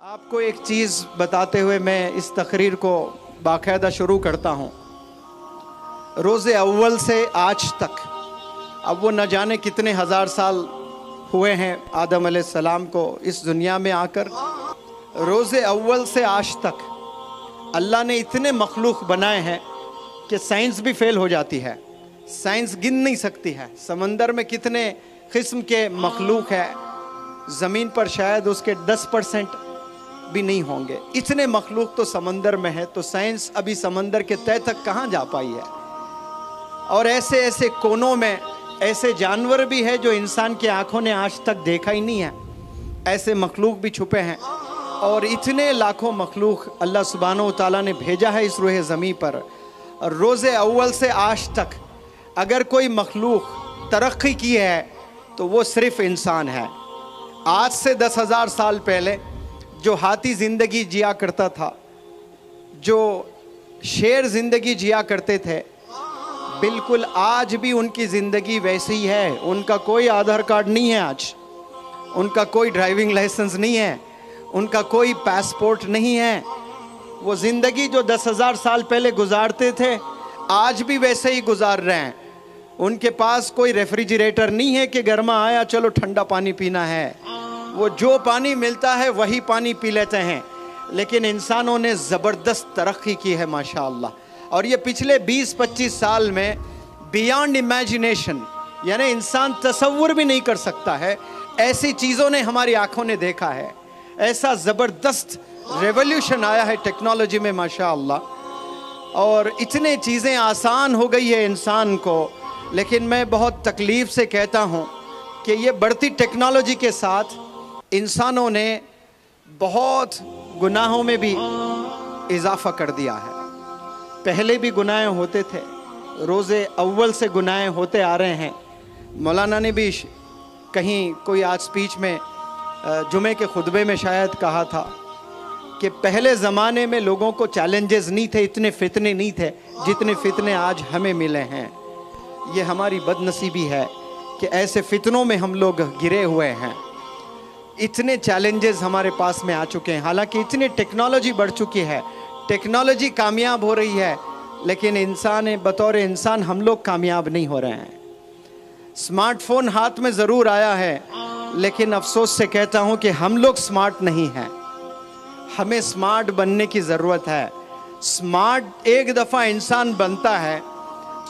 आपको एक चीज़ बताते हुए मैं इस तकरीर को बाकायदा शुरू करता हूँ। रोज़े अव्वल से आज तक, अब वो न जाने कितने हज़ार साल हुए हैं आदम अलैहिस्सलाम को इस दुनिया में आकर। रोज़े अव्वल से आज तक अल्लाह ने इतने मखलूक बनाए हैं कि साइंस भी फेल हो जाती है, साइंस गिन नहीं सकती है। समंदर में कितने किस्म के मखलूक है, ज़मीन पर शायद उसके 10% भी नहीं होंगे। इतने मखलूक तो समंदर में है, तो साइंस अभी समंदर के तह तक कहाँ जा पाई है। और ऐसे ऐसे कोनों में ऐसे जानवर भी है जो इंसान की आंखों ने आज तक देखा ही नहीं है, ऐसे मखलूक भी छुपे हैं। और इतने लाखों मखलूक अल्लाह सुब्हानहू तआला ने भेजा है इस रूह ज़मीं पर। रोज़े अव्वल से आज तक अगर कोई मखलूक तरक्की की है तो वो सिर्फ इंसान है। आज से 10,000 साल पहले जो हाथी ज़िंदगी जिया करता था, जो शेर ज़िंदगी जिया करते थे, बिल्कुल आज भी उनकी ज़िंदगी वैसी ही है। उनका कोई आधार कार्ड नहीं है आज, उनका कोई ड्राइविंग लाइसेंस नहीं है, उनका कोई पासपोर्ट नहीं है। वो ज़िंदगी जो 10,000 साल पहले गुजारते थे आज भी वैसे ही गुजार रहे हैं। उनके पास कोई रेफ्रिजरेटर नहीं है कि गर्मा आया चलो ठंडा पानी पीना है, वो जो पानी मिलता है वही पानी पी लेते हैं। लेकिन इंसानों ने ज़बरदस्त तरक्की की है माशाअल्लाह। और ये पिछले 20-25 साल में बियॉन्ड इमेजिनेशन, यानी इंसान तसव्वुर भी नहीं कर सकता है, ऐसी चीज़ों ने हमारी आंखों ने देखा है। ऐसा ज़बरदस्त रेवोल्यूशन आया है टेक्नोलॉजी में माशाअल्लाह। और इतने चीज़ें आसान हो गई है इंसान को। लेकिन मैं बहुत तकलीफ़ से कहता हूँ कि ये बढ़ती टेक्नोलॉजी के साथ इंसानों ने बहुत गुनाहों में भी इजाफ़ा कर दिया है। पहले भी गुनाह होते थे, रोज़े अव्वल से गुनाह होते आ रहे हैं। मौलाना ने भी कहीं कोई आज स्पीच में जुमे के खुतबे में शायद कहा था कि पहले ज़माने में लोगों को चैलेंजेस नहीं थे, इतने फितने नहीं थे जितने फितने आज हमें मिले हैं। ये हमारी बदनसीबी है कि ऐसे फितनों में हम लोग गिरे हुए हैं। इतने चैलेंजेस हमारे पास में आ चुके हैं, हालांकि इतनी टेक्नोलॉजी बढ़ चुकी है, टेक्नोलॉजी कामयाब हो रही है, लेकिन इंसान बतौर इंसान हम लोग कामयाब नहीं हो रहे हैं। स्मार्टफोन हाथ में ज़रूर आया है, लेकिन अफसोस से कहता हूँ कि हम लोग स्मार्ट नहीं हैं। हमें स्मार्ट बनने की ज़रूरत है। स्मार्ट एक दफ़ा इंसान बनता है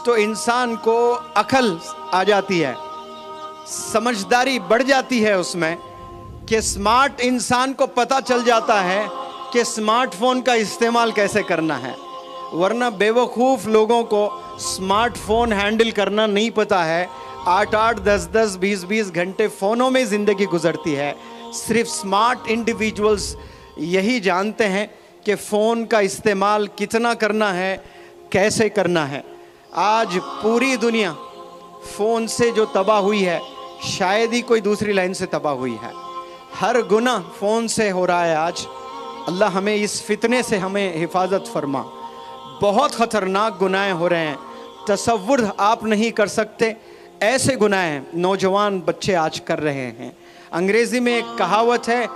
तो इंसान को अकल आ जाती है, समझदारी बढ़ जाती है उसमें, कि स्मार्ट इंसान को पता चल जाता है कि स्मार्टफोन का इस्तेमाल कैसे करना है। वरना बेवकूफ़ लोगों को स्मार्टफोन हैंडल करना नहीं पता है। 8-8, 10-10, 20-20 घंटे फ़ोनों में ज़िंदगी गुजरती है। सिर्फ स्मार्ट इंडिविजुअल्स यही जानते हैं कि फ़ोन का इस्तेमाल कितना करना है, कैसे करना है। आज पूरी दुनिया फ़ोन से जो तबाह हुई है, शायद ही कोई दूसरी लाइन से तबाह हुई है। हर गुनाह फ़ोन से हो रहा है आज। अल्लाह हमें इस फितने से हमें हिफाजत फरमा। बहुत ख़तरनाक गुनाह हो रहे हैं, तसव्वुर आप नहीं कर सकते ऐसे गुनाह नौजवान बच्चे आज कर रहे हैं। अंग्रेज़ी में एक कहावत है,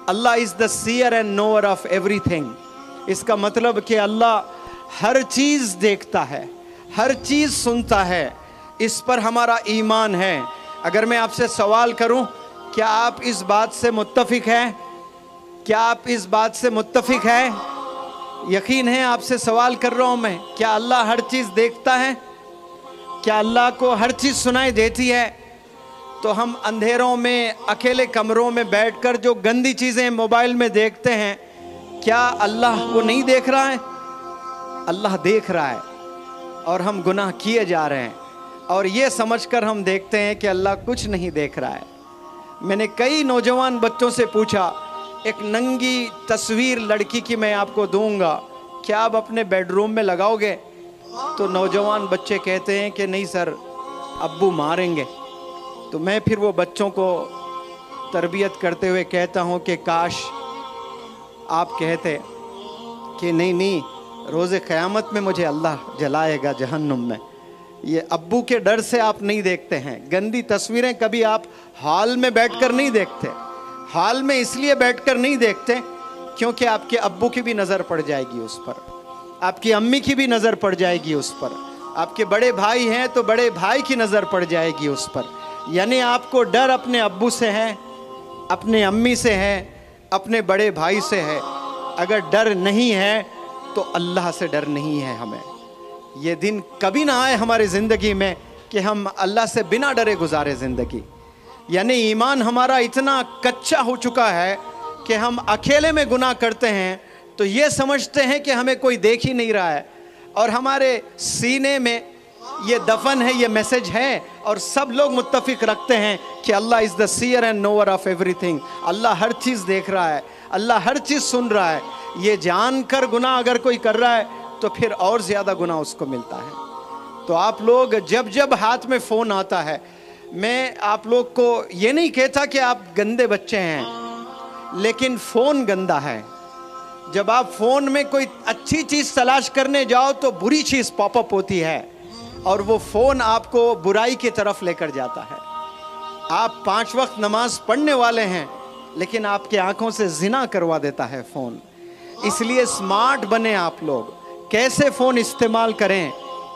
Allah is the seer and knower of everything. इसका मतलब कि अल्लाह हर चीज़ देखता है, हर चीज़ सुनता है। इस पर हमारा ईमान है। अगर मैं आपसे सवाल करूं, क्या आप इस बात से मुत्तफ़िक हैं? क्या आप इस बात से मुत्तफ़िक हैं? यकीन है आपसे सवाल कर रहा हूं मैं, क्या अल्लाह हर चीज़ देखता है? क्या अल्लाह को हर चीज़ सुनाई देती है? तो हम अंधेरों में अकेले कमरों में बैठकर जो गंदी चीज़ें मोबाइल में देखते हैं, क्या अल्लाह वो नहीं देख रहा है? अल्लाह देख रहा है और हम गुनाह किए जा रहे हैं, और ये समझकर हम देखते हैं कि अल्लाह कुछ नहीं देख रहा है। मैंने कई नौजवान बच्चों से पूछा, एक नंगी तस्वीर लड़की की मैं आपको दूंगा, क्या आप अपने बेडरूम में लगाओगे? तो नौजवान बच्चे कहते हैं कि नहीं सर, अब्बू मारेंगे। तो मैं फिर वो बच्चों को तरबियत करते हुए कहता हूँ कि काश आप कहते कि नहीं नहीं, रोज़े क़यामत में मुझे अल्लाह जलाएगा जहन्नुम में। ये अब्बू के डर से आप नहीं देखते हैं। गंदी तस्वीरें कभी आप हॉल में बैठकर नहीं देखते। हॉल में इसलिए बैठकर नहीं देखते क्योंकि आपके अब्बू की भी नज़र पड़ जाएगी उस पर, आपकी अम्मी की भी नज़र पड़ जाएगी उस पर, आपके बड़े भाई हैं तो बड़े भाई की नज़र पड़ जाएगी उस पर। यानी आपको डर अपने अब्बू से है, अपने अम्मी से है, अपने बड़े भाई से है। अगर डर नहीं है तो अल्लाह से डर नहीं है हमें। ये दिन कभी ना आए हमारी ज़िंदगी में कि हम अल्लाह से बिना डरे गुजारे ज़िंदगी। यानी ईमान हमारा इतना कच्चा हो चुका है कि हम अकेले में गुनाह करते हैं तो ये समझते हैं कि हमें कोई देख ही नहीं रहा है, और हमारे सीने में ये दफन है, ये मैसेज है, और सब लोग मुत्तफिक रखते हैं कि Allah is the seer and knower of everything. Allah हर चीज़ देख रहा है, अल्लाह हर चीज़ सुन रहा है। ये जानकर गुनाह अगर कोई कर रहा है तो फिर और ज़्यादा गुनाह उसको मिलता है। तो आप लोग जब जब हाथ में फ़ोन आता है, मैं आप लोग को ये नहीं कहता कि आप गंदे बच्चे हैं, लेकिन फ़ोन गंदा है। जब आप फ़ोन में कोई अच्छी चीज़ तलाश करने जाओ तो बुरी चीज़ पॉपअप होती है, और वो फ़ोन आपको बुराई की तरफ लेकर जाता है। आप 5 वक्त नमाज पढ़ने वाले हैं, लेकिन आपके आंखों से जिना करवा देता है फ़ोन। इसलिए स्मार्ट बने आप लोग, कैसे फ़ोन इस्तेमाल करें,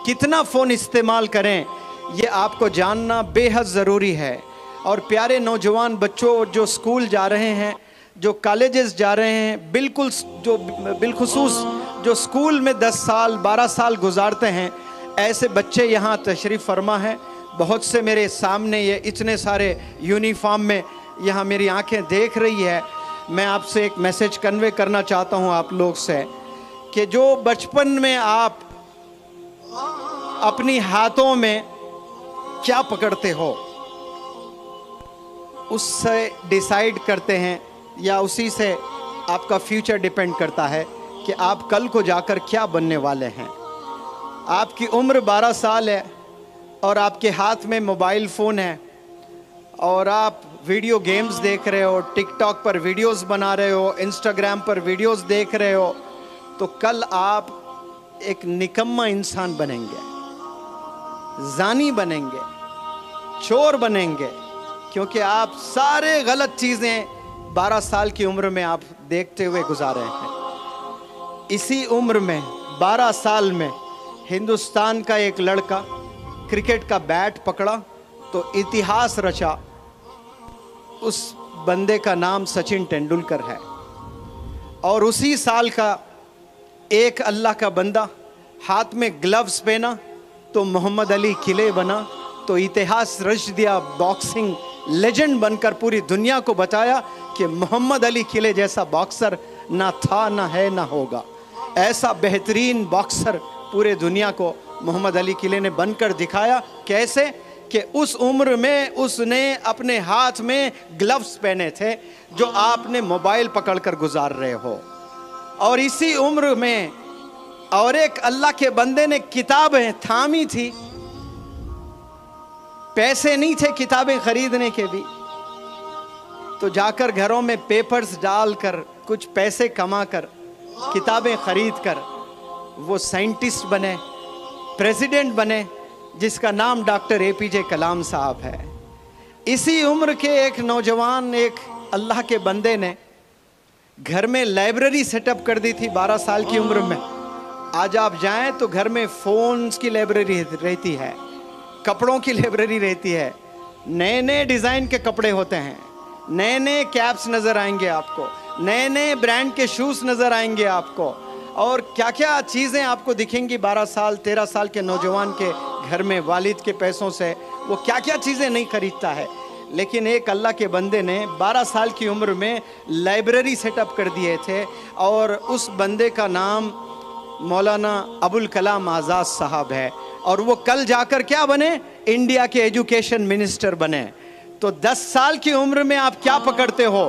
कितना फ़ोन इस्तेमाल करें, ये आपको जानना बेहद ज़रूरी है। और प्यारे नौजवान बच्चों जो स्कूल जा रहे हैं, जो कॉलेजेस जा रहे हैं, बिलखुसूस जो स्कूल में 10 साल 12 साल गुजारते हैं, ऐसे बच्चे यहाँ तशरीफ़ फरमा हैं। बहुत से मेरे सामने ये इतने सारे यूनिफॉर्म में यहाँ मेरी आंखें देख रही है। मैं आपसे एक मैसेज कन्वे करना चाहता हूँ आप लोग से कि जो बचपन में आप अपनी हाथों में क्या पकड़ते हो उससे डिसाइड करते हैं, या उसी से आपका फ्यूचर डिपेंड करता है कि आप कल को जाकर क्या बनने वाले हैं। आपकी उम्र 12 साल है और आपके हाथ में मोबाइल फ़ोन है, और आप वीडियो गेम्स देख रहे हो, टिकटॉक पर वीडियोस बना रहे हो, इंस्टाग्राम पर वीडियोस देख रहे हो, तो कल आप एक निकम्मा इंसान बनेंगे, जानी बनेंगे, चोर बनेंगे, क्योंकि आप सारे गलत चीज़ें 12 साल की उम्र में आप देखते हुए गुजारे हैं। इसी उम्र में 12 साल में हिंदुस्तान का एक लड़का क्रिकेट का बैट पकड़ा तो इतिहास रचा। उस बंदे का नाम सचिन तेंदुलकर है। और उसी साल का एक अल्लाह का बंदा हाथ में ग्लव्स पहना तो मोहम्मद अली किले बना, तो इतिहास रच दिया, बॉक्सिंग लेजेंड बनकर पूरी दुनिया को बताया कि मोहम्मद अली किले जैसा बॉक्सर ना था, ना है, ना होगा। ऐसा बेहतरीन बॉक्सर पूरे दुनिया को मोहम्मद अली किले ने बनकर दिखाया। कैसे कि उस उम्र में उसने अपने हाथ में ग्लव्स पहने थे जो आपने मोबाइल पकड़कर गुजार रहे हो। और इसी उम्र में और एक अल्लाह के बंदे ने किताबें थामी थी, पैसे नहीं थे किताबें खरीदने के भी, तो जाकर घरों में पेपर्स डालकर कुछ पैसे कमाकर किताबें खरीद कर वो साइंटिस्ट बने, प्रेसिडेंट बने, जिसका नाम डॉक्टर APJ कलाम साहब है। इसी उम्र के एक नौजवान, एक अल्लाह के बंदे ने घर में लाइब्रेरी सेटअप कर दी थी 12 साल की उम्र में। आज आप जाएं तो घर में फ़ोन्स की लाइब्रेरी रहती है, कपड़ों की लाइब्रेरी रहती है, नए नए डिज़ाइन के कपड़े होते हैं, नए नए कैप्स नज़र आएंगे आपको, नए नए ब्रांड के शूज़ नज़र आएंगे आपको, और क्या क्या चीज़ें आपको दिखेंगी 12 साल 13 साल के नौजवान के घर में। वालिद के पैसों से वो क्या क्या चीज़ें नहीं खरीदता है, लेकिन एक अल्लाह के बंदे ने 12 साल की उम्र में लाइब्रेरी सेटअप कर दिए थे, और उस बंदे का नाम मौलाना अबुल कलाम आज़ाद साहब है। और वो कल जाकर क्या बने, इंडिया के एजुकेशन मिनिस्टर बने। तो 10 साल की उम्र में आप क्या पकड़ते हो,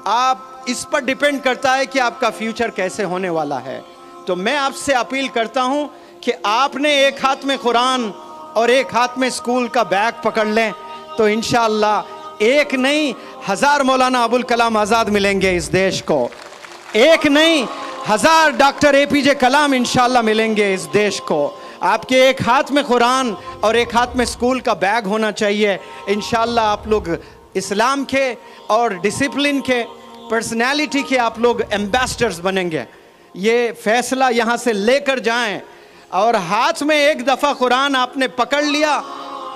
आप इस पर डिपेंड करता है कि आपका फ्यूचर कैसे होने वाला है। तो मैं आपसे अपील करता हूं कि आपने एक हाथ में कुरान और एक हाथ में स्कूल का बैग पकड़ लें, तो इंशाअल्लाह एक नहीं 1000 मौलाना अबुल कलाम आज़ाद मिलेंगे इस देश को, एक नहीं 1000 डॉक्टर APJ कलाम इंशाअल्लाह मिलेंगे इस देश को। आपके एक हाथ में कुरान और एक हाथ में स्कूल का बैग होना चाहिए। इंशाअल्लाह आप लोग इस्लाम के और डिसिप्लिन के पर्सनैलिटी के आप लोग एम्बेसडर्स बनेंगे। ये फैसला यहाँ से लेकर जाएं, और हाथ में एक दफ़ा कुरान आपने पकड़ लिया,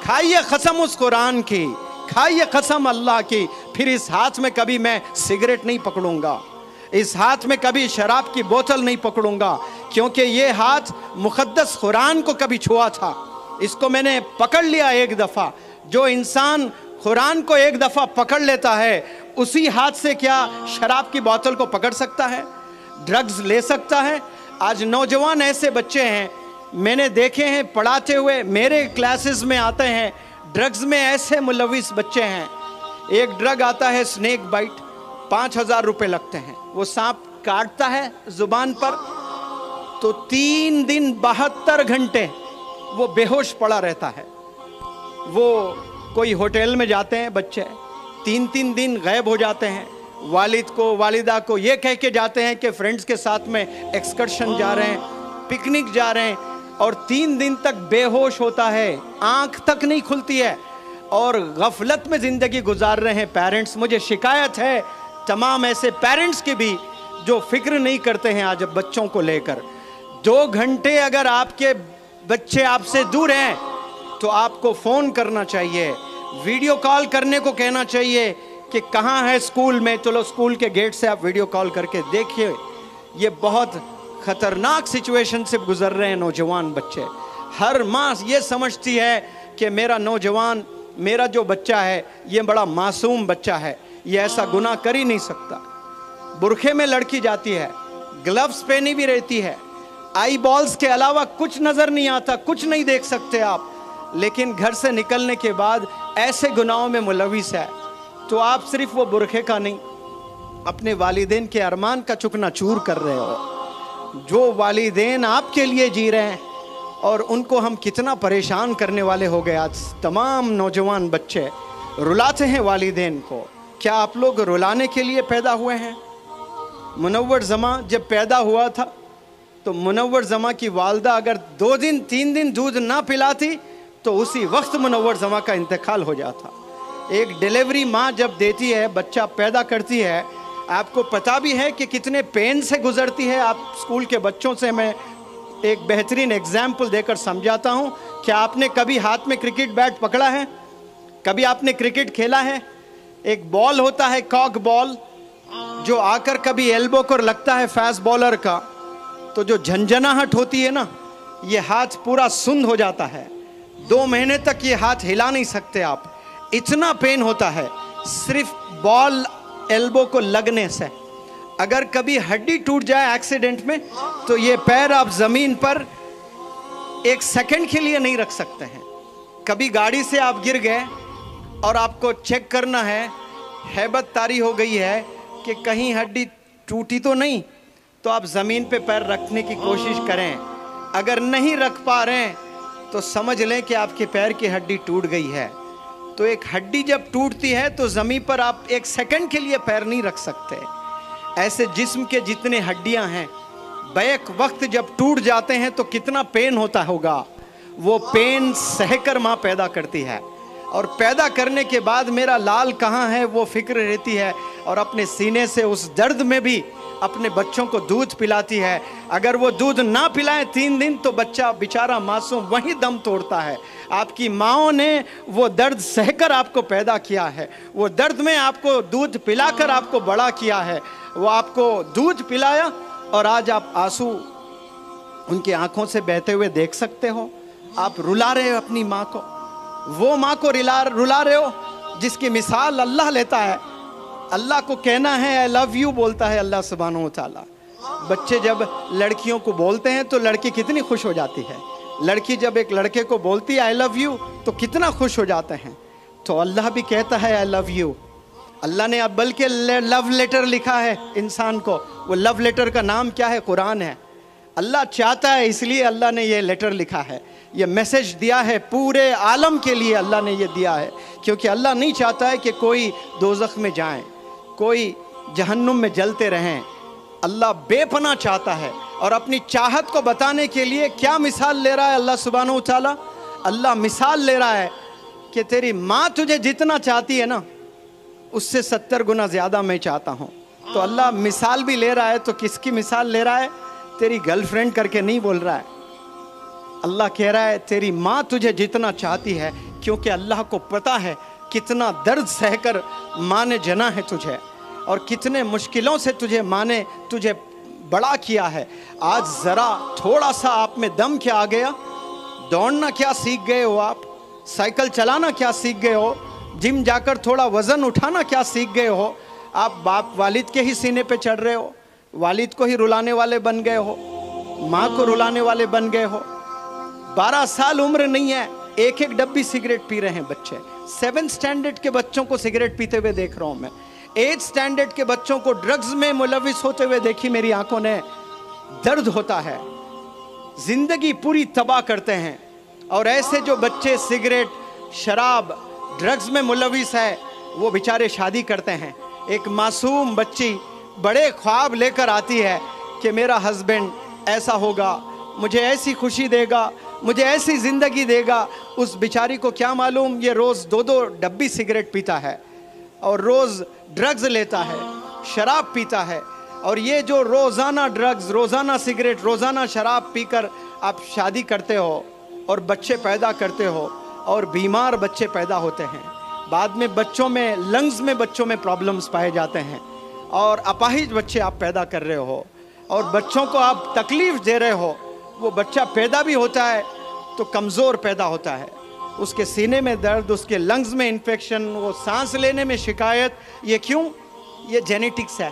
खाइए कसम उस कुरान की, खाइए कसम अल्लाह की, फिर इस हाथ में कभी मैं सिगरेट नहीं पकड़ूंगा, इस हाथ में कभी शराब की बोतल नहीं पकड़ूंगा, क्योंकि ये हाथ मुक़द्दस कुरान को कभी छुआ था, इसको मैंने पकड़ लिया एक दफ़ा। जो इंसान कुरान को एक दफ़ा पकड़ लेता है, उसी हाथ से क्या शराब की बोतल को पकड़ सकता है, ड्रग्स ले सकता है? आज नौजवान ऐसे बच्चे हैं मैंने देखे हैं पढ़ाते हुए, मेरे क्लासेस में आते हैं, ड्रग्स में ऐसे मुलविस बच्चे हैं। एक ड्रग आता है स्नेक बाइट, 5,000 रुपये लगते हैं। वो सांप काटता है जुबान पर तो 3 दिन 72 घंटे वो बेहोश पड़ा रहता है। वो कोई होटल में जाते हैं बच्चे, 3-3 दिन गायब हो जाते हैं, वालिद को वालिदा को ये कह के जाते हैं कि फ्रेंड्स के साथ में एक्सकर्शन जा रहे हैं, पिकनिक जा रहे हैं, और 3 दिन तक बेहोश होता है, आंख तक नहीं खुलती है और गफलत में ज़िंदगी गुजार रहे हैं पेरेंट्स। मुझे शिकायत है तमाम ऐसे पेरेंट्स की भी जो फिक्र नहीं करते हैं आज बच्चों को लेकर। 2 घंटे अगर आपके बच्चे आपसे दूर हैं तो आपको फ़ोन करना चाहिए, वीडियो कॉल करने को कहना चाहिए कि कहाँ है स्कूल में, चलो स्कूल के गेट से आप वीडियो कॉल करके देखिए। ये बहुत ख़तरनाक सिचुएशन से गुजर रहे हैं नौजवान बच्चे। हर माँ ये समझती है कि मेरा नौजवान, मेरा जो बच्चा है ये बड़ा मासूम बच्चा है, ये ऐसा गुनाह कर ही नहीं सकता। बुरखे में लड़की जाती है, ग्लव्स पहनी भी रहती है, आई बॉल्स के अलावा कुछ नज़र नहीं आता, कुछ नहीं देख सकते आप, लेकिन घर से निकलने के बाद ऐसे गुनाहों में मुलविस है। तो आप सिर्फ वो बुरखे का नहीं, अपने वालिदैन के अरमान का चुकना चूर कर रहे हो। जो वालिदैन आपके लिए जी रहे हैं और उनको हम कितना परेशान करने वाले हो गए। आज तमाम नौजवान बच्चे रुलाते हैं वालिदैन को। क्या आप लोग रुलाने के लिए पैदा हुए हैं? मुनव्वर ज़मा जब पैदा हुआ था तो मुनव्वर ज़मा की वालदा अगर 2 दिन 3 दिन दूध ना पिलाती तो उसी वक्त मुनव्वर ज़मा का इंतकाल हो जाता। एक डिलीवरी माँ जब देती है, बच्चा पैदा करती है, आपको पता भी है कि कितने पेन से गुजरती है। आप स्कूल के बच्चों से मैं एक बेहतरीन एग्जाम्पल देकर समझाता हूँ। क्या आपने कभी हाथ में क्रिकेट बैट पकड़ा है? कभी आपने क्रिकेट खेला है? एक बॉल होता है कॉक बॉल, जो आकर कभी एल्बो को लगता है फास्ट बॉलर का, तो जो झंझनाहट होती है ना, ये हाथ पूरा सुन्न हो जाता है। 2 महीने तक ये हाथ हिला नहीं सकते आप, इतना पेन होता है सिर्फ बॉल एल्बो को लगने से। अगर कभी हड्डी टूट जाए एक्सीडेंट में तो ये पैर आप ज़मीन पर 1 सेकंड के लिए नहीं रख सकते हैं। कभी गाड़ी से आप गिर गए और आपको चेक करना है, हैबत तारी हो गई है कि कहीं हड्डी टूटी तो नहीं, तो आप ज़मीन पे पैर रखने की कोशिश करें। अगर नहीं रख पा रहे हैं तो समझ लें कि आपके पैर की हड्डी टूट गई है। तो एक हड्डी जब टूटती है तो ज़मीन पर आप 1 सेकंड के लिए पैर नहीं रख सकते। ऐसे जिस्म के जितने हड्डियां हैं बैक वक्त जब टूट जाते हैं तो कितना पेन होता होगा। वो पेन सहकर माँ पैदा करती है, और पैदा करने के बाद मेरा लाल कहाँ है वो फिक्र रहती है, और अपने सीने से उस दर्द में भी अपने बच्चों को दूध पिलाती है। अगर वो दूध ना पिलाएं 3 दिन तो बच्चा बेचारा मासूम वहीं दम तोड़ता है। आपकी माँओं ने वो दर्द सहकर आपको पैदा किया है, वो दर्द में आपको दूध पिलाकर आपको बड़ा किया है। वो आपको दूध पिलाया और आज आप आंसू उनकी आंखों से बहते हुए देख सकते हो। आप रुला रहे हो अपनी माँ को, वो माँ को रुला रहे हो जिसकी मिसाल अल्लाह लेता है। अल्लाह को कहना है आई लव यू बोलता है अल्लाह सुब्हानहू व तआला। बच्चे जब लड़कियों को बोलते हैं तो लड़की कितनी खुश हो जाती है। लड़की जब एक लड़के को बोलती है आई लव यू तो कितना खुश हो जाते हैं। तो अल्लाह भी कहता है आई लव यू। अल्लाह ने अब बल्कि लव लेटर लिखा है इंसान को। वो लव लेटर का नाम क्या है? कुरान है। अल्लाह चाहता है इसलिए अल्लाह ने ये लेटर लिखा है, ये मैसेज दिया है पूरे आलम के लिए। अल्लाह ने ये दिया है क्योंकि अल्लाह नहीं चाहता है कि कोई दोज़ख में जाएं, कोई जहन्नुम में जलते रहें। अल्लाह बेपनाह चाहता है, और अपनी चाहत को बताने के लिए क्या मिसाल ले रहा है अल्लाह सुब्हानहू व तआला? अल्लाह मिसाल ले रहा है कि तेरी माँ तुझे जितना चाहती है ना, उससे 70 गुना ज़्यादा मैं चाहता हूँ। تو اللہ مثال بھی لے رہا ہے تو کس کی مثال لے رہا ہے؟ تیری گرل فرینڈ کر کے نہیں بول رہا ہے. اللہ کہہ رہا ہے تیری ماں تجھے جتنا چاہتی ہے، کیونکہ اللہ کو پتا ہے کتنا درد سہ کر ماں نے جنا ہے تجھے، اور کتنے مشکلوں سے ماں نے تجھے بڑا کیا ہے. آج ذرا تھوڑا سا آپ میں دم کیا آ گیا؟ دوڑنا کیا سیکھ گئے ہو آپ؟ سائیکل چلانا کیا سیکھ گئے ہو؟ جم جا کر تھوڑا وزن اٹھانا کیا سیکھ گئے ہو؟ آپ باپ والد کے ہی سینے پہ چڑھ رہے ہو، والد کو ہی رلانے والے بن گئے ہو، ماں کو رلانے والے بن گئے ہو. 12 سال عمر نہیں ہے، ایک ڈبی سگریٹ پی رہے ہیں بچے. 7 سٹینڈرڈ کے بچوں کو سگریٹ پیتے ہوئے دیکھ رہا ہوں میں. 8 سٹینڈرڈ کے بچوں کو ڈرگز میں ملوث ہوتے ہوئے دیکھی میری آنکھوں نے. درد ہوتا ہے، زندگی پوری تباہ کرتے ہیں. اور ایسے جو بچے سگریٹ، شراب، ڈرگز میں ملوث ہے، وہ بیچارے شادی کرتے ہیں. ایک معصوم بچی بڑے خواب لے کر آتی ہے کہ میرا ہسبینڈ ایسا ہوگا، مجھے ایسی خوشی دے گا، مجھے ایسی زندگی دے گا. اس بیچاری کو کیا معلوم یہ روز 2 ڈبی سگریٹ پیتا ہے، اور روز ڈرگز لیتا ہے، شراب پیتا ہے. اور یہ جو روزانہ ڈرگز، روزانہ سگریٹ، روزانہ شراب پی کر آپ شادی کرتے ہو اور بچے پیدا کرتے ہو، اور بیمار بچے پیدا ہوتے ہیں. بعد میں بچوں میں، لنگز میں بچوں میں پرابلمز پائے جاتے ہیں، اور اپاہج بچے آپ پیدا کر رہے ہو، اور بچوں کو آپ تکلیف دے رہے ہو. وہ بچہ پیدا بھی ہوتا ہے تو کمزور پیدا ہوتا ہے، اس کے سینے میں درد، اس کے لنگز میں انفیکشن، وہ سانس لینے میں شکایت. یہ کیوں؟ یہ جینیٹکس ہے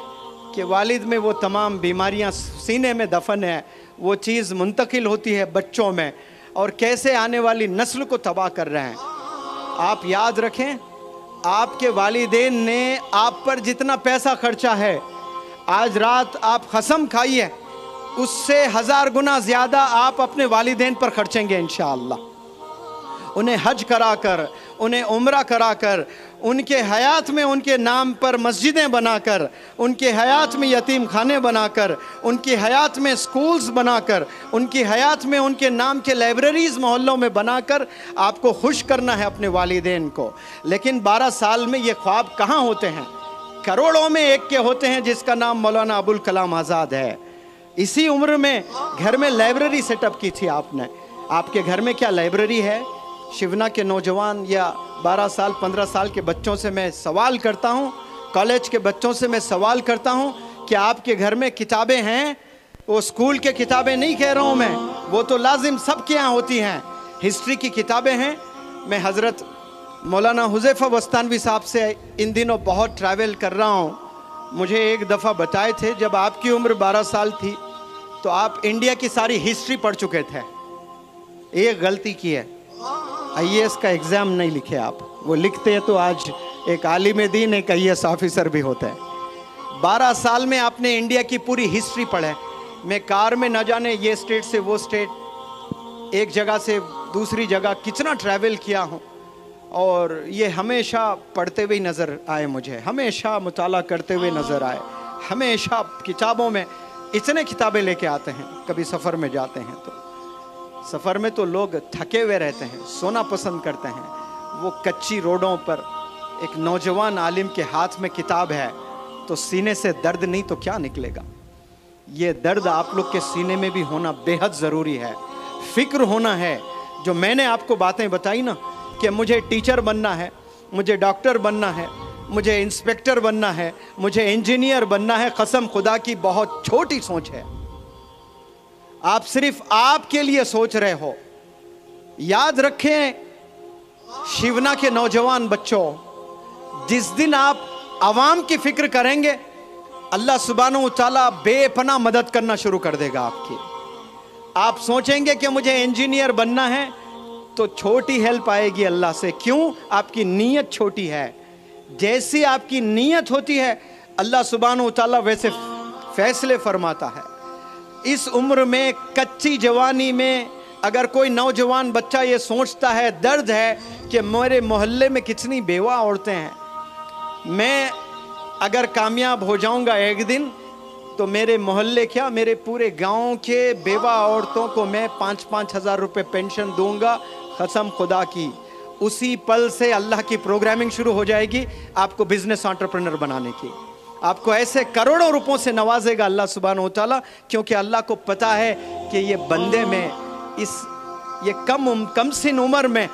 کہ والد میں وہ تمام بیماریاں سینے میں دفن ہے. وہ چیز منتقل ہوتی ہے بچوں میں، اور کیسے آنے والی نسل کو تباہ کر رہے ہیں. آپ یاد رکھیں، آپ کے والدین نے آپ پر جتنا پیسہ خرچا ہے، آج رات آپ قسم کھائیے اس سے 1000 گنا زیادہ آپ اپنے والدین پر خرچیں گے انشاءاللہ. انہیں حج کرا کر، انہیں عمرہ کرا کر، ان کے حیات میں ان کے نام پر مسجدیں بنا کر، ان کے حیات میں یتیم خانے بنا کر، ان کی حیات میں سکولز بنا کر، ان کی حیات میں ان کے نام کے لائبریریز محلوں میں بنا کر آپ کو خوش کرنا ہے اپنے والدین کو. لیکن 12 سال میں یہ خواب کہاں ہوتے ہیں؟ کروڑوں میں ایک کے ہوتے ہیں جس کا نام مولانا ابوالکلام آزاد ہے. اسی عمر میں گھر میں لائبریری سیٹ اپ کی تھی آپ نے. آپ کے گھر میں کیا لائبریری ہے؟ شیونا کے نوجوان یا 12 سال 15 سال کے بچوں سے میں سوال کرتا ہوں، کالج کے بچوں سے میں سوال کرتا ہوں کہ آپ کے گھر میں کتابیں ہیں؟ وہ اسکول کے کتابیں نہیں کہہ رہا ہوں میں، وہ تو لازم سب کے یہاں ہوتی ہیں. ہسٹری کی کتابیں ہیں. میں حضرت مولانا حذیفہ بستانوی صاحب سے ان دنوں بہت ٹریول کر رہا ہوں. مجھے ایک دفعہ بتائے تھے جب آپ کی عمر 12 سال تھی تو آپ انڈیا کی ساری ہسٹری پڑھ چکے تھے. ایک غلطی کی ہے، IAS کا ایگزام نہیں لکھے آپ. وہ لکھتے تو آج ایک عالم دین، ایک IAS آفیسر بھی ہوتے ہیں. 12 سال میں آپ نے انڈیا کی پوری ہسٹری پڑھے. میں کار میں نہ جانے یہ اسٹیٹ سے وہ اسٹیٹ، ایک جگہ سے دوسری جگہ کتنا ٹریول کیا ہوں، اور یہ ہمیشہ پڑھتے ہوئے نظر آئے، مجھے ہمیشہ مطالعہ کرتے ہوئے نظر آئے. ہمیشہ کتابوں میں اتنے کتابیں لے کے آتے ہیں. کبھی سفر میں جاتے ہیں تو سفر میں تو لوگ تھکے ہوئے رہتے ہیں، سونا پسند کرتے ہیں. وہ کچی روڈوں پر ایک نوجوان عالم کے ہاتھ میں کتاب ہے تو سینے سے درد نہیں تو کیا نکلے گا؟ یہ درد آپ لوگ کے سینے میں بھی ہونا بے حد ضروری ہے. فکر ہونا ہے. جو میں نے آپ کو باتیں بتائی نا کہ مجھے ٹیچر بننا ہے، مجھے ڈاکٹر بننا ہے، مجھے انسپیکٹر بننا ہے، مجھے انجینئر بننا ہے، قسم خدا کی بہت چھوٹی سوچ ہے. آپ صرف آپ کے لیے سوچ رہے ہو. یاد رکھیں شیونا کے نوجوان بچوں، جس دن آپ عوام کی فکر کریں گے، اللہ سبحانہ و تعالیٰ بے پناہ مدد کرنا شروع کر دے گا آپ کی. آپ سوچیں گے کہ مجھے انجینئر بننا ہے تو چھوٹی ہیلپ آئے گی اللہ سے. کیوں؟ آپ کی نیت چھوٹی ہے. جیسی آپ کی نیت ہوتی ہے اللہ سبحانہ و تعالیٰ ویسے فیصلے فرماتا ہے. اس عمر میں، کچی جوانی میں، اگر کوئی نوجوان بچہ یہ سوچتا ہے، درد ہے کہ میرے محلے میں کتنی بیوہ عورتیں ہیں، میں اگر کامیاب ہو جاؤں گا ایک دن تو میرے محلے کیا میرے پورے گاؤں کے بیوہ عورتوں کو میں 5-5 ہزار روپے پینشن دوں گا. قسم خدا کی اسی پل سے اللہ کی پروگرامنگ شروع ہو جائے گی آپ کو بزنس انٹرپرینر بنانے کی. आपको ऐसे करोड़ों रुपयों से नवाजेगा अल्लाह सुब्हानहू व तआला, क्योंकि अल्लाह को पता है कि ये बंदे में ये कम सिन उम्र में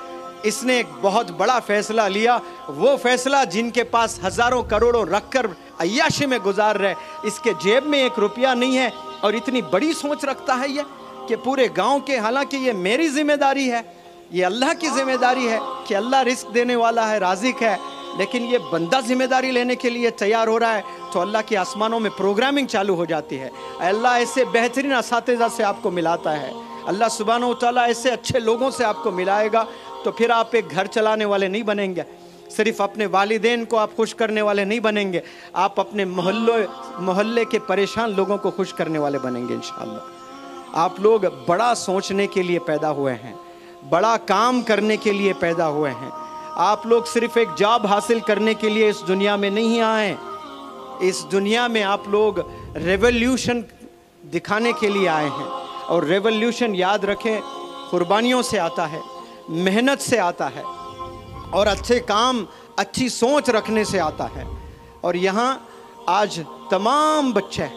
इसने एक बहुत बड़ा फैसला लिया, वो फैसला जिनके पास हजारों करोड़ों रखकर अय्याशी में गुजार रहे, इसके जेब में एक रुपया नहीं है और इतनी बड़ी सोच रखता है ये कि पूरे गांव के, हालांकि ये मेरी जिम्मेदारी है, ये अल्लाह की जिम्मेदारी है कि अल्लाह रिस्क देने वाला है, राज़िक है, लेकिन ये बंदा जिम्मेदारी लेने के लिए तैयार हो रहा है तो अल्लाह के आसमानों में प्रोग्रामिंग चालू हो जाती है। अल्लाह ऐसे बेहतरीन असातिज़ा से आपको मिलाता है, अल्लाह सुब्हानहू व तआला ऐसे अच्छे लोगों से आपको मिलाएगा, तो फिर आप एक घर चलाने वाले नहीं बनेंगे, सिर्फ अपने वालिदैन को आप खुश करने वाले नहीं बनेंगे, आप अपने मोहल्ले के परेशान लोगों को खुश करने वाले बनेंगे इंशाअल्लाह। आप लोग बड़ा सोचने के लिए पैदा हुए हैं, बड़ा काम करने के लिए पैदा हुए हैं। आप लोग सिर्फ एक जॉब हासिल करने के लिए इस दुनिया में नहीं आए, इस दुनिया में आप लोग रेवोल्यूशन दिखाने के लिए आए हैं। और रेवोल्यूशन याद रखें कुर्बानियों से आता है, मेहनत से आता है और अच्छे काम, अच्छी सोच रखने से आता है। और यहाँ आज तमाम बच्चे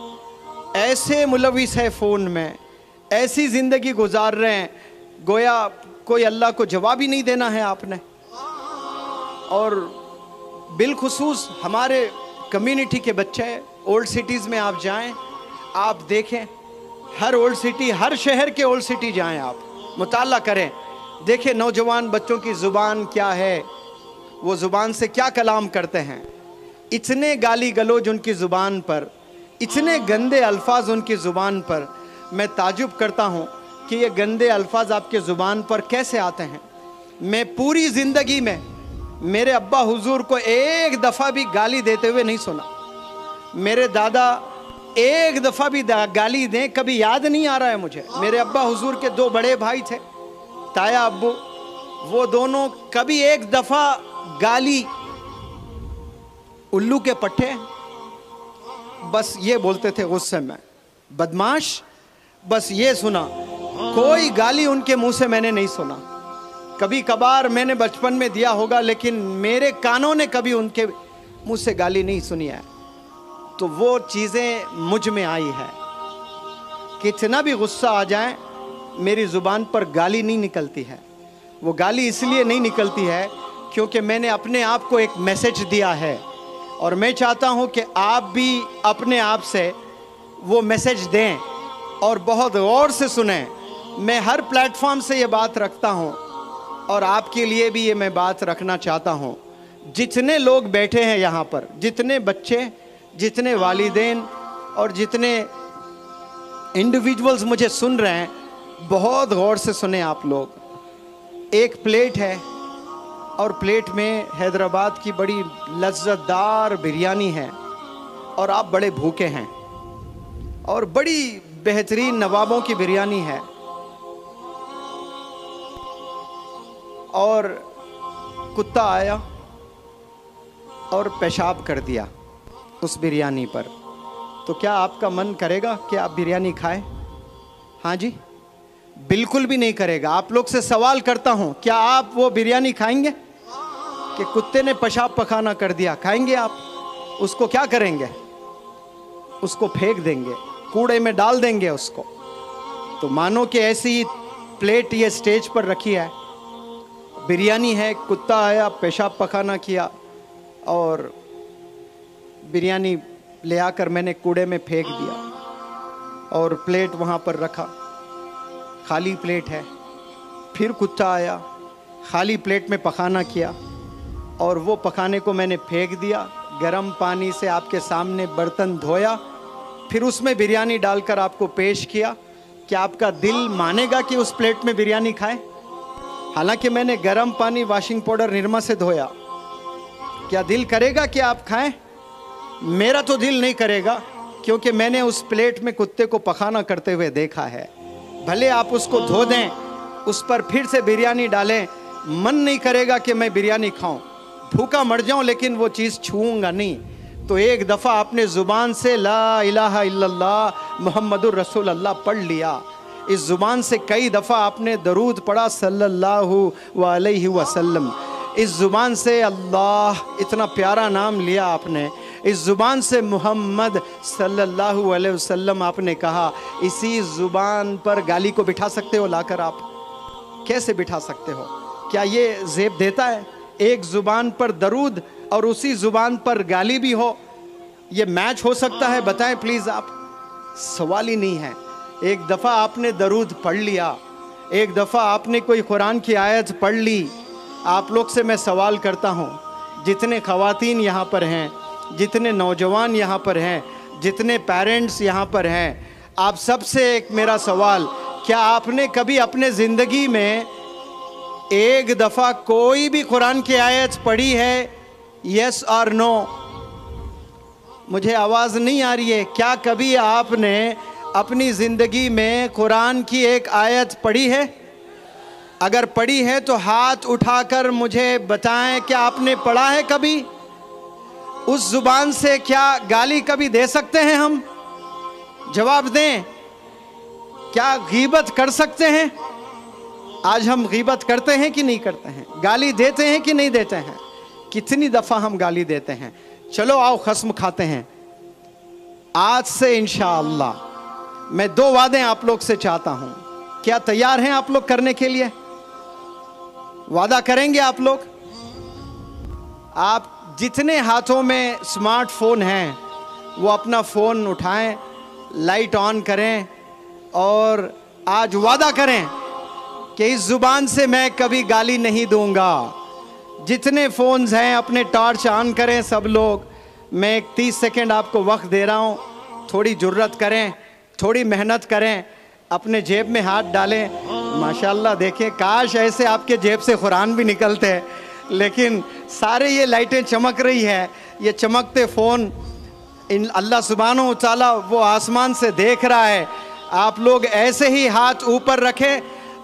ऐसे मुलविस है फ़ोन में, ऐसी ज़िंदगी गुजार रहे हैं गोया कोई अल्लाह को जवाब ही नहीं देना है आपने। और बिलखुसूस हमारे कम्युनिटी के बच्चे, ओल्ड सिटीज़ में आप जाएं, आप देखें, हर ओल्ड सिटी, हर शहर के ओल्ड सिटी जाएं, आप मुताला करें, देखें नौजवान बच्चों की ज़ुबान क्या है, वो ज़ुबान से क्या कलाम करते हैं। इतने गाली गलोज उनकी ज़ुबान पर, इतने गंदे अल्फाज उनकी ज़ुबान पर, मैं ताजुब करता हूँ कि ये गंदे अल्फाज आपके ज़ुबान पर कैसे आते हैं। मैं पूरी ज़िंदगी में मेरे अब्बा हुजूर को एक दफ़ा भी गाली देते हुए नहीं सुना, मेरे दादा एक दफ़ा भी गाली दें कभी याद नहीं आ रहा है मुझे। मेरे अब्बा हुजूर के दो बड़े भाई थे, ताया अब्बू, वो दोनों कभी एक दफ़ा गाली, उल्लू के पट्टे, बस ये बोलते थे गुस्से में, बदमाश, बस ये सुना, कोई गाली उनके मुंह से मैंने नहीं सुना। कभी कभार मैंने बचपन में दिया होगा, लेकिन मेरे कानों ने कभी उनके मुंह से गाली नहीं सुनी है। तो वो चीज़ें मुझ में आई है, कितना भी गुस्सा आ जाए मेरी ज़ुबान पर गाली नहीं निकलती है। वो गाली इसलिए नहीं निकलती है क्योंकि मैंने अपने आप को एक मैसेज दिया है, और मैं चाहता हूँ कि आप भी अपने आप से वो मैसेज दें और बहुत गौर से सुनें। मैं हर प्लेटफॉर्म से ये बात रखता हूँ और आपके लिए भी ये मैं बात रखना चाहता हूँ। जितने लोग बैठे हैं यहाँ पर, जितने बच्चे, जितने वालिदैन और जितने इंडिविजुअल्स मुझे सुन रहे हैं, बहुत गौर से सुने आप लोग। एक प्लेट है और प्लेट में हैदराबाद की बड़ी लज्जतदार बिरयानी है और आप बड़े भूखे हैं, और बड़ी बेहतरीन नवाबों की बिरयानी है, और कुत्ता आया और पेशाब कर दिया उस बिरयानी पर, तो क्या आपका मन करेगा कि आप बिरयानी खाएं? हाँ जी, बिल्कुल भी नहीं करेगा। आप लोग से सवाल करता हूं, क्या आप वो बिरयानी खाएंगे कि कुत्ते ने पेशाब पखाना कर दिया? खाएंगे आप? उसको क्या करेंगे? उसको फेंक देंगे, कूड़े में डाल देंगे उसको। तो मानो कि ऐसी प्लेट ये स्टेज पर रखी है, बिरयानी है, कुत्ता आया, पेशाब पखाना किया और बिरयानी ले आकर मैंने कूड़े में फेंक दिया और प्लेट वहाँ पर रखा, खाली प्लेट है। फिर कुत्ता आया, खाली प्लेट में पखाना किया और वो पखाने को मैंने फेंक दिया। गर्म पानी से आपके सामने बर्तन धोया, फिर उसमें बिरयानी डालकर आपको पेश किया। क्या आपका दिल मानेगा कि उस प्लेट में बिरयानी खाएं? हालांकि मैंने गर्म पानी, वॉशिंग पाउडर, निरमा से धोया। क्या दिल करेगा कि आप खाएं? मेरा तो दिल नहीं करेगा, क्योंकि मैंने उस प्लेट में कुत्ते को पखाना करते हुए देखा है। भले आप उसको धो दें, उस पर फिर से बिरयानी डालें, मन नहीं करेगा कि मैं बिरयानी खाऊं, भूखा मर जाऊं, लेकिन वो चीज़ छूऊंगा नहीं। तो एक दफ़ा अपने ज़ुबान से ला इलाहा इल्लल्लाह मुहम्मदुर रसूलुल्लाह पढ़ लिया। इस ज़ुबान से कई दफ़ा आपने दरूद पढ़ा सल्लल्लाहु अलैहि वसल्लम। इस ज़ुबान से अल्लाह, इतना प्यारा नाम लिया आपने। इस ज़ुबान से मोहम्मद सल्लल्लाहु अलैहि वसल्लम आपने कहा, इसी ज़ुबान पर गाली को बिठा सकते हो लाकर? आप कैसे बिठा सकते हो? क्या ये ज़ेब देता है? एक ज़ुबान पर दरूद और उसी ज़ुबान पर गाली भी हो, ये मैच हो सकता है? बताएं प्लीज़ आप। सवाल ही नहीं है। एक दफ़ा आपने दरूद पढ़ लिया, एक दफ़ा आपने कोई कुरान की आयत पढ़ ली। आप लोग से मैं सवाल करता हूँ, जितने ख़वातीन यहाँ पर हैं, जितने नौजवान यहाँ पर हैं, जितने पेरेंट्स यहाँ पर हैं, आप सबसे एक मेरा सवाल, क्या आपने कभी अपने ज़िंदगी में एक दफ़ा कोई भी कुरान की आयत पढ़ी है? यस और नो? मुझे आवाज़ नहीं आ रही है। क्या कभी आपने अपनी ज़िंदगी में कुरान की एक आयत पढ़ी है? अगर पढ़ी है तो हाथ उठाकर मुझे बताएं, क्या आपने पढ़ा है कभी? उस ज़ुबान से क्या गाली कभी दे सकते हैं हम? जवाब दें। क्या गीबत कर सकते हैं? आज हम गीबत करते हैं कि नहीं करते हैं? गाली देते हैं कि नहीं देते हैं? कितनी दफ़ा हम गाली देते हैं? चलो आओ खस्म खाते हैं। आज से इंशाअल्लाह मैं 2 वादे आप लोग से चाहता हूँ। क्या तैयार हैं आप लोग करने के लिए? वादा करेंगे आप लोग? आप जितने हाथों में स्मार्टफोन हैं वो अपना फ़ोन उठाएं, लाइट ऑन करें और आज वादा करें कि इस ज़ुबान से मैं कभी गाली नहीं दूंगा। जितने फ़ोन्स हैं अपने टॉर्च ऑन करें सब लोग। मैं 30 सेकंड आपको वक्त दे रहा हूँ। थोड़ी जुर्रत करें, थोड़ी मेहनत करें, अपने जेब में हाथ डालें। माशाल्लाह देखें, काश ऐसे आपके जेब से कुरान भी निकलते हैं, लेकिन सारे ये लाइटें चमक रही है। ये चमकते फ़ोन इन अल्लाह सुब्हानहू व तआला वो आसमान से देख रहा है। आप लोग ऐसे ही हाथ ऊपर रखें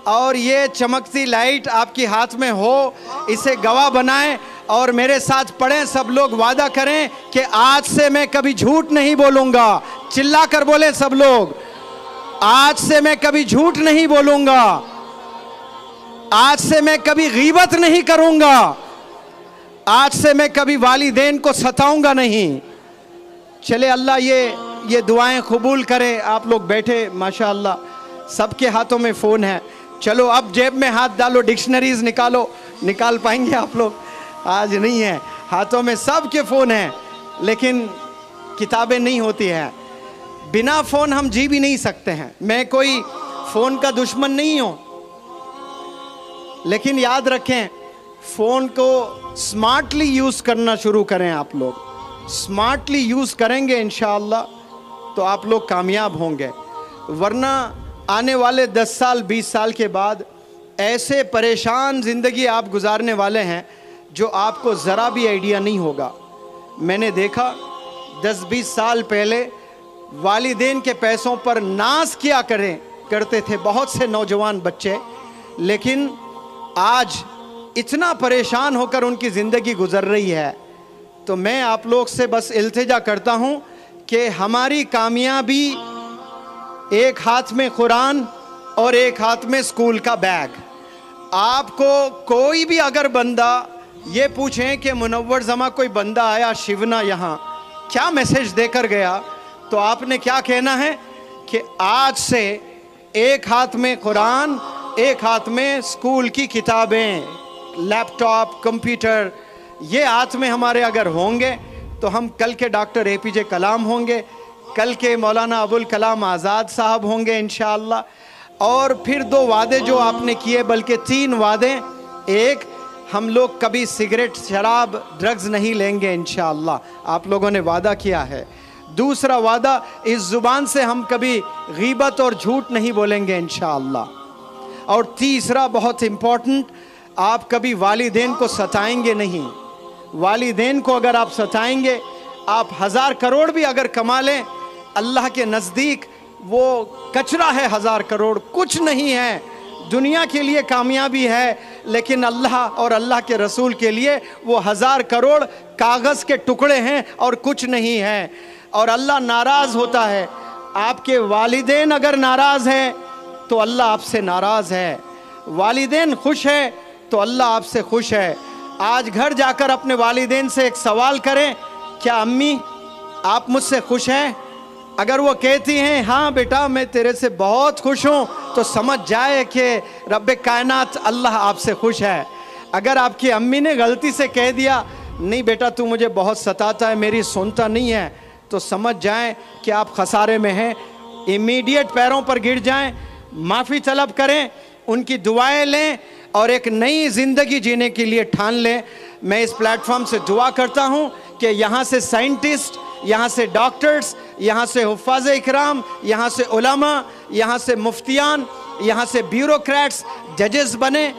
और ये चमकती लाइट आपकी हाथ में हो, इसे गवाह बनाएं और मेरे साथ पढ़ें। सब लोग वादा करें कि आज से मैं कभी झूठ नहीं बोलूँगा। चिल्ला कर बोलें सब लोग, आज से मैं कभी झूठ नहीं बोलूँगा, आज से मैं कभी गीबत नहीं करूँगा, आज से मैं कभी वालिदैन को सताऊँगा नहीं। चले अल्लाह ये दुआएं कबूल करे। आप लोग बैठे माशाअल्लाह, सबके हाथों में फ़ोन है। चलो अब जेब में हाथ डालो, डिक्शनरीज निकालो। निकाल पाएंगे आप लोग? आज नहीं है। हाथों में सबके फ़ोन हैं, लेकिन किताबें नहीं होती हैं। बिना फ़ोन हम जी भी नहीं सकते हैं। मैं कोई फ़ोन का दुश्मन नहीं हूँ, लेकिन याद रखें, फ़ोन को स्मार्टली यूज़ करना शुरू करें। आप लोग स्मार्टली यूज़ करेंगे इंशाअल्लाह तो आप लोग कामयाब होंगे। वरना आने वाले 10 साल 20 साल के बाद ऐसे परेशान ज़िंदगी आप गुजारने वाले हैं जो आपको ज़रा भी आइडिया नहीं होगा। मैंने देखा 10-20 साल पहले वालिदैन के पैसों पर नाज किया करते थे बहुत से नौजवान बच्चे, लेकिन आज इतना परेशान होकर उनकी ज़िंदगी गुजर रही है। तो मैं आप लोग से बस इल्तिजा करता हूँ कि हमारी कामयाबी एक हाथ में कुरान और एक हाथ में स्कूल का बैग। आपको कोई भी अगर बंदा ये पूछें कि मुनव्वर जमा कोई बंदा आया शिवना यहाँ, क्या मैसेज देकर गया, तो आपने क्या कहना है कि आज से एक हाथ में कुरान, एक हाथ में स्कूल की किताबें, लैपटॉप, कंप्यूटर, ये हाथ में हमारे अगर होंगे तो हम कल के डॉक्टर APJ कलाम होंगे, कल के मौलाना अबुल कलाम आज़ाद साहब होंगे इंशाअल्लाह। और फिर 2 वादे जो आपने किए, बल्कि 3 वादे। एक, हम लोग कभी सिगरेट, शराब, ड्रग्स नहीं लेंगे इंशाअल्लाह, आप लोगों ने वादा किया है। दूसरा वादा, इस ज़ुबान से हम कभी गीबत और झूठ नहीं बोलेंगे इंशाअल्लाह। और तीसरा बहुत इम्पोर्टेंट, आप कभी वालिदैन को सताएंगे नहीं। वालिदैन को अगर आप सताएंगे, आप 1000 करोड़ भी अगर कमा लें, अल्लाह के नज़दीक वो कचरा है। 1000 करोड़ कुछ नहीं है, दुनिया के लिए कामयाबी है, लेकिन अल्लाह और अल्लाह के रसूल के लिए वो 1000 करोड़ कागज़ के टुकड़े हैं और कुछ नहीं है। और अल्लाह नाराज़ होता है। आपके वालिदैन अगर नाराज़ हैं तो अल्लाह आपसे नाराज़ है। वालिदैन खुश है तो अल्लाह आपसे खुश है। आज घर जाकर अपने वालिदैन से एक सवाल करें, क्या अम्मी आप मुझसे खुश हैं? अगर वो कहती हैं हाँ बेटा मैं तेरे से बहुत खुश हूँ, तो समझ जाए कि रब्बे कायनात अल्लाह आपसे खुश है। अगर आपकी अम्मी ने गलती से कह दिया नहीं बेटा तू मुझे बहुत सताता है, मेरी सुनता नहीं है, तो समझ जाएं कि आप खसारे में हैं। इमीडिएट पैरों पर गिर जाएं, माफ़ी तलब करें, उनकी दुआएं लें और एक नई ज़िंदगी जीने के लिए ठान लें। मैं इस प्लेटफॉर्म से दुआ करता हूँ कि यहाँ से साइंटिस्ट, यहाँ से डॉक्टर्स, यहाँ से हुफ़ाज़ इकराम, यहाँ से उलमा, यहाँ से मुफ्तियान, यहाँ से ब्यूरोक्रेट्स, जजेस बने।